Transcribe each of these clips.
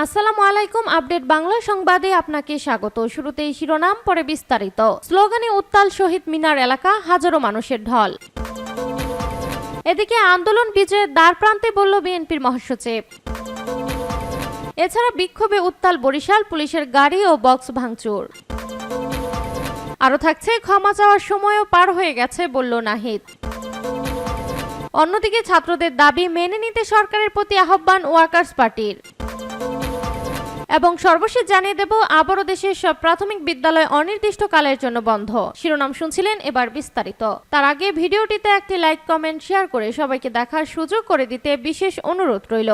আসসালামু আলাইকুম। আপডেট বাংলা সংবাদে আপনাকে স্বাগত। শুরুতেই শিরোনাম, পরে বিস্তারিত। স্লোগানে উত্তাল শহীদ মিনার এলাকা, হাজারো মানুষের ঢল। এদিকে আন্দোলন বিজয়ের দ্বারপ্রান্তে বলল বিএনপির মহাসচিব। এছাড়া বিক্ষোভে উত্তাল বরিশাল, পুলিশের গাড়ি ও বক্স ভাঙচুর। আরও থাকছে, ক্ষমা চাওয়ার সময়ও পার হয়ে গেছে বলল নাহিদ। অন্যদিকে ছাত্রদের দাবি মেনে নিতে সরকারের প্রতি আহ্বান ওয়ার্কার্স পার্টির। এবং সর্বশেষ জানিয়ে দেব, আবারও দেশের সব প্রাথমিক বিদ্যালয় অনির্দিষ্টকালের জন্য বন্ধ। শিরোনাম শুনছিলেন, এবার বিস্তারিত। তার আগে ভিডিওটিতে একটি লাইক, কমেন্ট, শেয়ার করে সবাইকে দেখার সুযোগ করে দিতে বিশেষ অনুরোধ রইল।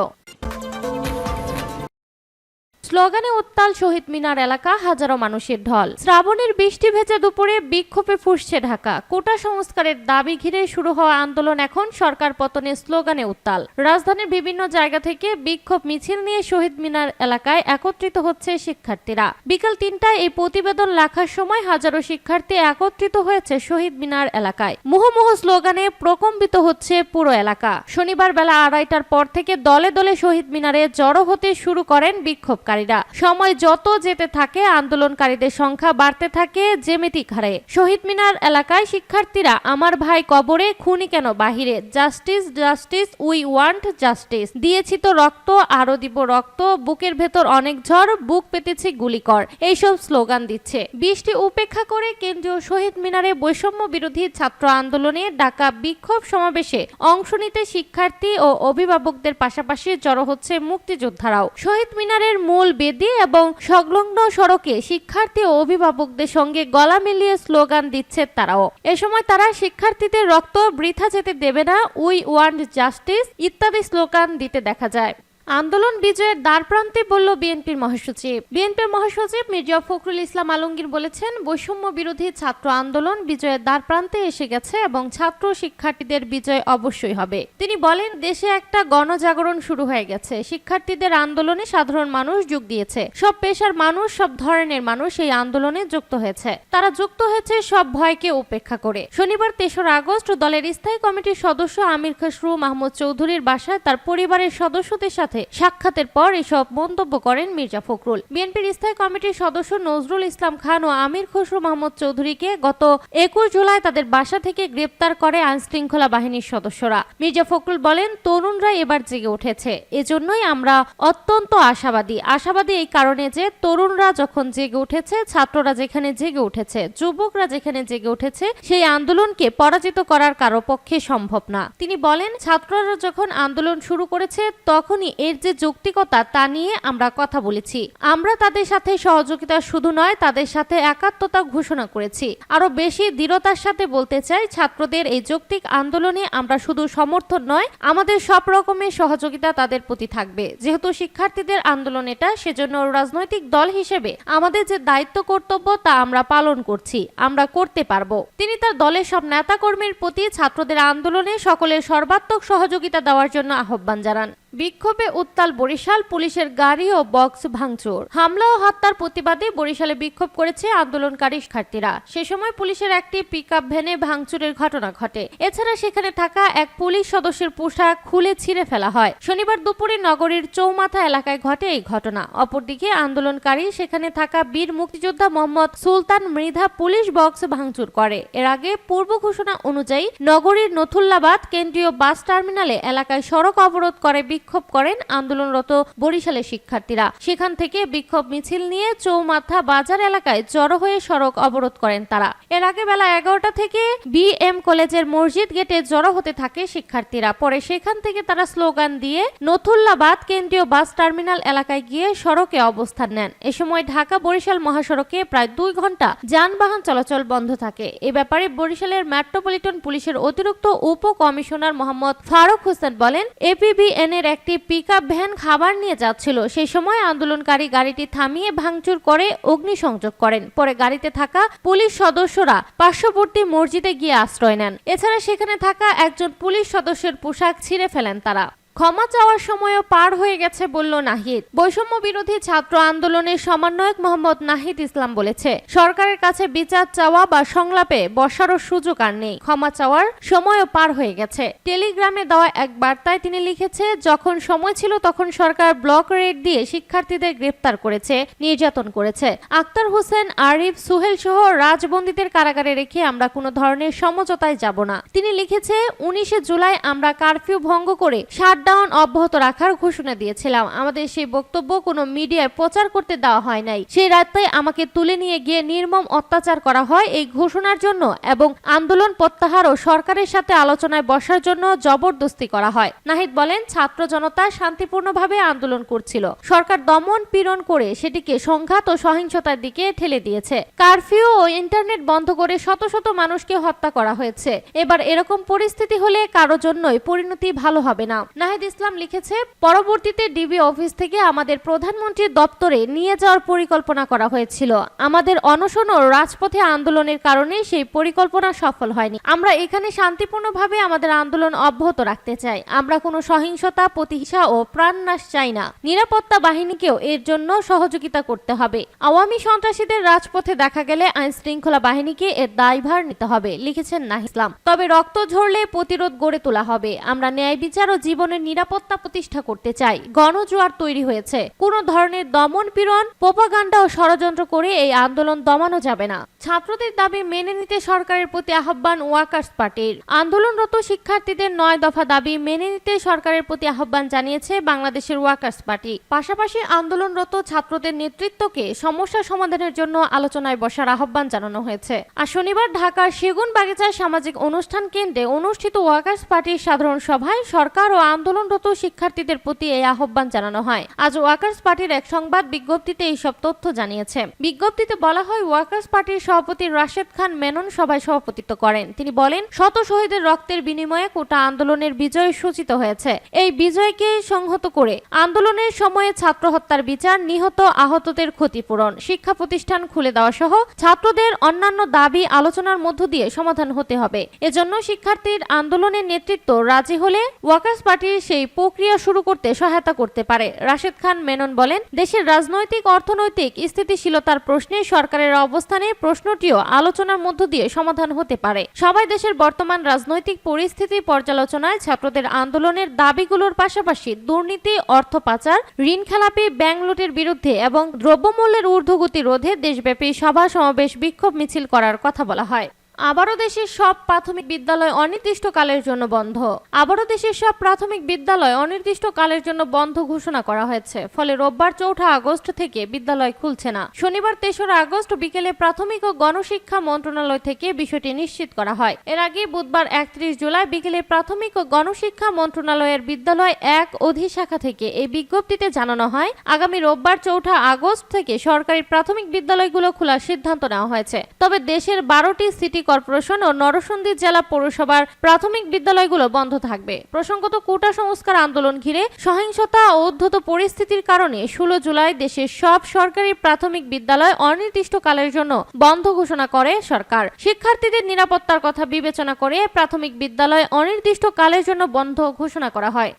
স্লোগানে উত্তাল শহীদ মিনার এলাকা, হাজারো মানুষের ঢল। শ্রাবণের বৃষ্টি ভেজা দুপুরে বিক্ষোভে ফুঁসছে ঢাকা। কোটা সংস্কারের দাবি ঘিরে শুরু হওয়া আন্দোলন এখন সরকার পতনের স্লোগানে উত্তাল। রাজধানীর বিভিন্ন জায়গা থেকে বিক্ষোভ মিছিল নিয়ে শহীদ মিনার এলাকায় একত্রিত হচ্ছে শিক্ষার্থীরা। বিকাল ৩টায় এই প্রতিবেদন লেখার সময় হাজারো শিক্ষার্থী একত্রিত হয়েছে শহীদ মিনার এলাকায়। মুহুর্মুহ স্লোগানে প্রকম্পিত হচ্ছে পুরো এলাকা। শনিবার বেলা ২:৩০টার পর থেকে দলে দলে শহীদ মিনারে জড়ো হতে শুরু করেন বিক্ষোভকারী। সময় যত যেতে থাকে আন্দোলনকারীদের সংখ্যা বাড়তে থাকে জ্যামিতিক হারে। শহীদ মিনার এলাকায় শিক্ষার্থীরা আমার ভাই কবরে, খুনি কেন বাহিরে, justice justice we want justice, দিয়েছি তো রক্ত, আরো দিব রক্ত, বুকের ভেতর অনেক ঝড়, বুক পেতেছি গুলি কর, এইসব স্লোগান দিচ্ছে। বৃষ্টি উপেক্ষা করে কেন্দ্রীয় শহীদ মিনারে বৈষম্য বিরোধী ছাত্র আন্দোলনে ডাকা বিক্ষোভ সমাবেশে অংশ নিতে শিক্ষার্থী ও অভিভাবকদের পাশাপাশি জড়ো হচ্ছে মুক্তিযোদ্ধারাও। শহীদ মিনারের মূল বেদি এবং সংলগ্ন সড়কে শিক্ষার্থী ও অভিভাবকদের সঙ্গে গলা মিলিয়ে স্লোগান দিচ্ছে তারাও। এ সময় তারা শিক্ষার্থীদের রক্ত বৃথা যেতে দেবে না, উই ওয়ান্ট জাস্টিস ইত্যাদি স্লোগান দিতে দেখা যায়। আন্দোলন বিজয়ের দ্বারপ্রান্তে বলল বিএনপির মহাসচিব। বিএনপির মহাসচিব মির্জা ফখরুল ইসলাম আলমগীর বলেছেন, বৈষম্য বিরোধী ছাত্র আন্দোলন বিজয়ের দ্বারপ্রান্তে এসে গেছে এবং ছাত্র শিক্ষার্থীদের বিজয় অবশ্যই হবে। তিনি বলেন, দেশে একটা গণজাগরণ শুরু হয়ে গেছে। শিক্ষার্থীদের আন্দোলনে সাধারণ মানুষ যোগ দিয়েছে। সব পেশার মানুষ, সব ধরনের মানুষ এই আন্দোলনে যুক্ত হয়েছে। তারা যুক্ত হয়েছে সব ভয়কে উপেক্ষা করে। শনিবার ৩রা আগস্ট দলের স্থায়ী কমিটির সদস্য আমির খসরু মাহমুদ চৌধুরীর বাসায় তার পরিবারের সদস্যদের সাথে সাক্ষাতের পর এসব মন্তব্য করেন মির্জা ফখরুল। বিএনপির স্থায়ী কমিটির সদস্য নজরুল ইসলাম খান ও আমির খসরু মাহমুদ চৌধুরীকে গত ২১ জুলাই তাদের বাসা থেকে গ্রেপ্তার করে আইনশৃঙ্খলা বাহিনীর সদস্যরা। মির্জা ফখরুল বলেন, তরুণরা এবার জেগে উঠেছে, এজন্যই আমরা অত্যন্ত আশাবাদী এই কারণে যে তরুণরা যখন জেগে উঠেছে, ছাত্ররা যেখানে জেগে উঠেছে, যুবকরা যেখানে জেগে উঠেছে, সেই আন্দোলনকে পরাজিত করার কারো পক্ষে সম্ভব না। তিনি বলেন, ছাত্ররা যখন আন্দোলন শুরু করেছে তখনই এর যে যৌক্তিকতা তা নিয়ে আমরা কথা বলেছি। আমরা তাদের সাথে সহযোগিতা শুধু নয়, তাদের সাথে একাত্মতা ঘোষণা করেছি। আরো বেশি দৃঢ়তার সাথে বলতে চাই, ছাত্রদের এই যৌক্তিক আন্দোলনে আমরা শুধু সমর্থন নয়, আমাদের সব রকমের সহযোগিতা তাদের প্রতি থাকবে। যেহেতু শিক্ষার্থীদের আন্দোলন এটা, সেজন্য রাজনৈতিক দল হিসেবে আমাদের যে দায়িত্ব কর্তব্য তা আমরা পালন করছি, আমরা করতে পারবো। তিনি তার দলের সব নেতাকর্মীর প্রতি ছাত্রদের আন্দোলনে সকলের সর্বাত্মক সহযোগিতা দেওয়ার জন্য আহ্বান জানান। বিক্ষোভে উত্তাল বরিশাল, পুলিশের গাড়ি ও বক্স ভাঙচুর। হামলা ও হত্যার প্রতিবাদে বরিশালে বিক্ষোভ করেছে আন্দোলনকারী শিক্ষার্থীরা। সে সময় পুলিশের একটি পিকআপ ভ্যানে ভাঙচুরের ঘটনা ঘটে। এছাড়া সেখানে থাকা এক পুলিশ সদস্যের পোশাক খুলে ছিঁড়ে ফেলা হয়। শনিবার দুপুরে নগরীর চৌমাথা এলাকায় ঘটে এই ঘটনা। অপরদিকে আন্দোলনকারী সেখানে থাকা বীর মুক্তিযোদ্ধা মোহাম্মদ সুলতান মৃধা পুলিশ বক্স ভাঙচুর করে। এর আগে পূর্ব ঘোষণা অনুযায়ী নগরীর নথুল্লাবাদ কেন্দ্রীয় বাস টার্মিনালে এলাকায় সড়ক অবরোধ করে বিক্ষোভ করেন আন্দোলনরত বরিশালের শিক্ষার্থীরা। সেখান থেকে বিক্ষোভ মিছিল নিয়ে চৌমাথা বাজার এলাকায় জড়ো হয়ে সড়ক অবরোধ করেন তারা। এর আগে বেলা ১১টা থেকে বিএম কলেজের মসজিদ গেটে জড়ো হতে থাকে শিক্ষার্থীরা। পরে সেখান থেকে তারা স্লোগান দিয়ে নথুল্লাবাদ কেন্দ্রীয় বাস টার্মিনাল এলাকায় গিয়ে সড়কে অবস্থান নেন। এ সময় ঢাকা বরিশাল মহাসড়কে প্রায় ২ ঘন্টা যানবাহন চলাচল বন্ধ থাকে। এ ব্যাপারে বরিশালের মেট্রোপলিটন পুলিশের অতিরিক্ত উপ কমিশনার মোহাম্মদ ফারুক হোসেন বলেন, এপিবিএন এর একটি পিকআপ ভ্যান খাবার নিয়ে যাচ্ছিল। সেই সময় আন্দোলনকারী গাড়িটি থামিয়ে ভাঙচুর করে অগ্নিসংযোগ করেন। পরে গাড়িতে থাকা পুলিশ সদস্যরা পার্শ্ববর্তী মসজিদে গিয়ে আশ্রয় নেন। এছাড়া সেখানে থাকা একজন পুলিশ সদস্যের পোশাক ছিঁড়ে ফেলেন তারা। ক্ষমা চাওয়ার সময়ও পার হয়ে গেছে বলল নাহিদ। বৈষম্য বিরোধী ছাত্র আন্দোলনের সমন্বয়ক মোহাম্মদ নাহিদ ইসলাম বলেছে, সরকারের কাছে বিচার চাওয়া বা সংলাপে বসারও সুযোগ আর নেই, ক্ষমা চাওয়ার সময়ও পার হয়ে গেছে। টেলিগ্রামে দেওয়া এক বার্তায় তিনি লিখেছে, যখন সময় ছিল তখন সরকার ব্লক রেড দিয়ে শিক্ষার্থীদের গ্রেপ্তার করেছে, নির্যাতন করেছে। আক্তার হোসেন, আরিফ, সুহেল সহ রাজবন্দীদের কারাগারে রেখে আমরা কোনো ধরনের সমঝোতায় যাব না। তিনি লিখেছে, 19 জুলাই আমরা কারফিউ ভঙ্গ করে শাটডাউন অব্যাহত রাখার ঘোষণা দিয়েছিলাম। আমাদের সেই বক্তব্য কোনো মিডিয়ায় প্রচার করতে দেওয়া হয় নাই। সেই রাতে আমাকে তুলে নিয়ে গিয়ে নির্মম অত্যাচার করা হয় এই ঘোষণার জন্য এবং আন্দোলন প্রত্যাহার ও সরকারের সাথে আলোচনায় বসার জন্য জবরদস্তি করা হয়। নাহিদ বলেন, ছাত্র জনতা শান্তিপূর্ণভাবে আন্দোলন করছিল, সরকার দমন পীড়ন করে সেটিকে সংঘাত ও সহিংসতার দিকে ঠেলে দিয়েছে। কারফিউ ও ইন্টারনেট বন্ধ করে শত শত মানুষকে হত্যা করা হয়েছে। এবার এরকম পরিস্থিতি হলে কারো জন্যই পরিণতি ভালো হবে না। নাহিদ ইসলাম লিখেছে, পরবর্তীতে ডিবি অফিস থেকে আমাদের প্রধানমন্ত্রীর দপ্তরে নিয়ে যাওয়ার পরিকল্পনা করা হয়েছিল। আমাদের অনশন ও রাজপথে আন্দোলনের কারণে সেই পরিকল্পনা সফল হয়নি। আমরা এখানে শান্তিপূর্ণভাবে আমাদের আন্দোলন অব্যাহত রাখতে চাই। আমরা কোনো সহিংসতা, প্রতিহিংসা ও প্রাণনাশ চাই না। নিরাপত্তা বাহিনীকেও এর জন্য সহযোগিতা করতে হবে। আওয়ামী সন্ত্রাসীদের রাজপথে দেখা গেলে আইন শৃঙ্খলা বাহিনীকে এর দায়ভার নিতে হবে, লিখেছেন নাহিদ ইসলাম। তবে রক্ত ঝরলে প্রতিরোধ গড়ে তোলা হবে। আমরা ন্যায় বিচার ও জীবনের নিরাপত্তা প্রতিষ্ঠা করতে চাই। গণজোয়ার তৈরি হয়েছে। কোন ধরনের দমন পীড়ন, প্রোপাগান্ডা ও ষড়যন্ত্র করে এই আন্দোলন দমানো যাবে না। ছাত্রদের দাবি মেনে নিতে সরকারের প্রতি আহ্বান ওয়ার্কার্স পার্টির। আন্দোলনরত শিক্ষার্থীদের 9 দফা দাবি মেনে নিতে সরকারের প্রতি আহ্বান জানিয়েছে বাংলাদেশের ওয়ার্কার্স পার্টি। পাশাপাশি আন্দোলনরত ছাত্রদের নেতৃত্বকে সমস্যা সমাধানের জন্য আলোচনায় বসার আহ্বান জানানো হয়েছে। আর শনিবার ঢাকার সেগুনবাগিচার সামাজিক অনুষ্ঠান কেন্দ্রে অনুষ্ঠিত ওয়ার্কার্স পার্টির সাধারণ সভায় সরকার ও আন্দোলনরত শিক্ষার্থীদের প্রতি এই আহ্বান জানানো হয়। আজ ওয়ার্কার্স পার্টির এক সংবাদ বিজ্ঞপ্তিতে এইসব তথ্য জানিয়েছে। বিজ্ঞপ্তিতে বলা হয়, ওয়ার্কার্স পার্টির সভাপতি রাশেদ খান মেনন সভায় সভাপতিত্ব করেন। তিনি বলেন, শত শহীদের রক্তের বিনিময়ে কোটা আন্দোলনের বিজয় সূচিত হয়েছে। এই বিজয়কে সংহত করে আন্দোলনের সময়ে ছাত্র হত্যার বিচার, নিহত আহতদের ক্ষতিপূরণ, শিক্ষা প্রতিষ্ঠান খুলে দেওয়া সহ ছাত্রদের অন্যান্য দাবি আলোচনার মধ্য দিয়ে সমাধান হতে হবে। এজন্য শিক্ষার্থীর আন্দোলনের নেতৃত্ব রাজি হলে ওয়ার্কার্স পার্টি সেই প্রক্রিয়া শুরু করতে সহায়তা করতে পারে। রাশেদ খান মেনন বলেন, দেশের রাজনৈতিক অর্থনৈতিক স্থিতিশীলতার প্রশ্নে সরকারের অবস্থানে প্রশ্নটিও আলোচনার মধ্য দিয়ে সমাধান হতে পারে। সবাই দেশের বর্তমান রাজনৈতিক পরিস্থিতি পর্যালোচনায় ছাত্রদের আন্দোলনের দাবিগুলোর পাশাপাশি দুর্নীতি, অর্থ পাচার, ঋণ খেলাপি, ব্যাংক লুটের বিরুদ্ধে এবং দ্রব্যমূল্যের ঊর্ধ্বগতি রোধে দেশব্যাপী সভা সমাবেশ, বিক্ষোভ মিছিল করার কথা বলা হয়। আবারও দেশের সব প্রাথমিক বিদ্যালয় অনির্দিষ্টকালের জন্য বন্ধ। আবারও দেশের সব প্রাথমিক বিদ্যালয় অনির্দিষ্টকালের জন্য বন্ধ ঘোষণা করা হয়েছে। ফলে রোববার 4 আগস্ট থেকে বিদ্যালয় খুলছে না। শনিবার 3 আগস্ট বিকেলে প্রাথমিক ও গণশিক্ষা মন্ত্রণালয় থেকে বিষয়টি নিশ্চিত করা হয়। এর আগে বুধবার 31 জুলাই বিকেলে প্রাথমিক ও গণশিক্ষা মন্ত্রণালয়ের বিদ্যালয় 1 অধিশাখা থেকে এই বিজ্ঞপ্তিতে জানানো হয়, আগামী রোববার 4 আগস্ট থেকে সরকারি প্রাথমিক বিদ্যালয়গুলো খোলার সিদ্ধান্ত নেওয়া হয়েছে। তবে দেশের 12টি সিটি কর্পোরেশন ও নরসিংদী জেলা পৌরসভার প্রাথমিক বিদ্যালয়গুলো বন্ধ থাকবে। প্রসঙ্গত, কোটা সংস্কার আন্দোলন ঘিরে সহিংসতা ও উদ্ধত পরিস্থিতির কারণে 16 জুলাই দেশের সব সরকারি প্রাথমিক বিদ্যালয় অনির্দিষ্টকালের জন্য বন্ধ ঘোষণা করে সরকার। শিক্ষার্থীদের নিরাপত্তার কথা বিবেচনা করে প্রাথমিক বিদ্যালয় অনির্দিষ্টকালের জন্য বন্ধ ঘোষণা করা হয়।